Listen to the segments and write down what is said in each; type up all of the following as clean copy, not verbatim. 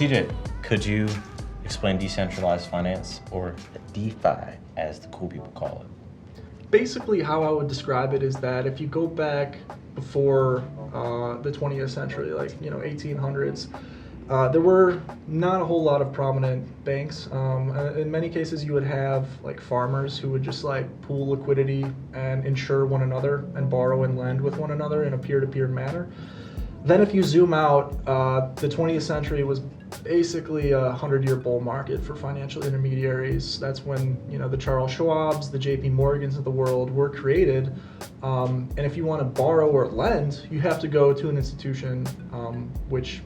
CJ, could you explain decentralized finance, or DeFi, as the cool people call it? Basically, how I would describe it is that if you go back before the 20th century, like 1800s, there were not a whole lot of prominent banks. In many cases, you would have like farmers who would just like pool liquidity and insure one another and borrow and lend with one another in a peer-to-peer manner. Then if you zoom out, the 20th century was basically a 100-year bull market for financial intermediaries. That's when the Charles Schwabs, the JP Morgans of the world were created. And if you want to borrow or lend, you have to go to an institution, which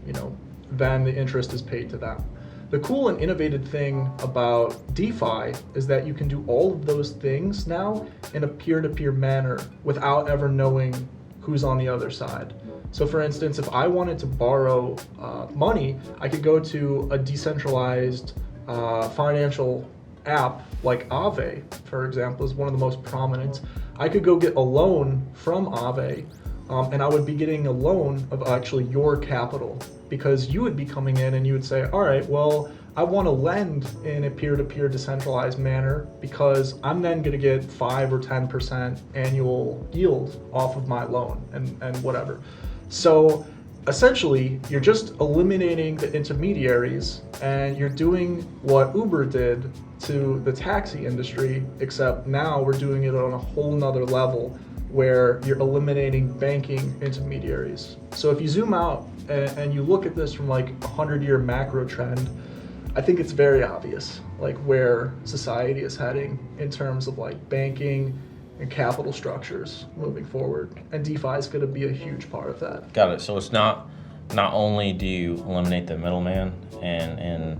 then the interest is paid to them. The cool and innovative thing about DeFi is that you can do all of those things now in a peer-to-peer manner without ever knowing who's on the other side. So for instance, if I wanted to borrow money, I could go to a decentralized financial app like Aave, for example, is one of the most prominent. I could go get a loan from Aave, and I would be getting a loan of actually your capital, because you would be coming in and you would say, all right, well, I want to lend in a peer-to-peer decentralized manner because I'm then going to get 5 or 10% annual yield off of my loan and whatever. So essentially, you're just eliminating the intermediaries and you're doing what Uber did to the taxi industry, except now we're doing it on a whole nother level where you're eliminating banking intermediaries. So if you zoom out and you look at this from like a 100-year macro trend, I think it's very obvious like where society is heading in terms of like banking and capital structures moving forward. And DeFi is going to be a huge part of that. Got it. So it's not only do you eliminate the middleman and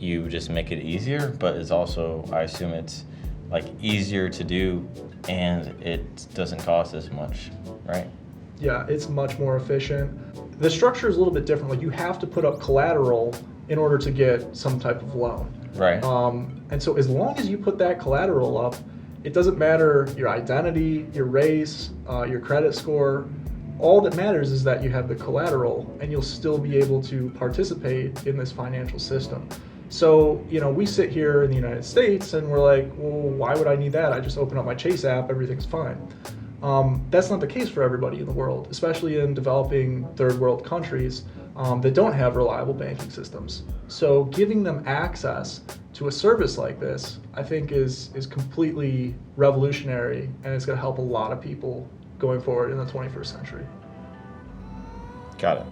you just make it easier, but it's also, I assume it's like easier to do and it doesn't cost as much, right? Yeah, it's much more efficient. The structure is a little bit different. Like you have to put up collateral in order to get some type of loan. Right. And so as long as you put that collateral up, it doesn't matter your identity, your race, your credit score. All that matters is that you have the collateral and you'll still be able to participate in this financial system. So, we sit here in the United States and we're like, well, why would I need that? I just open up my Chase app, everything's fine. That's not the case for everybody in the world, especially in developing third world countries that don't have reliable banking systems. So giving them access to a service like this, I think is completely revolutionary, and it's going to help a lot of people going forward in the 21st century. Got it.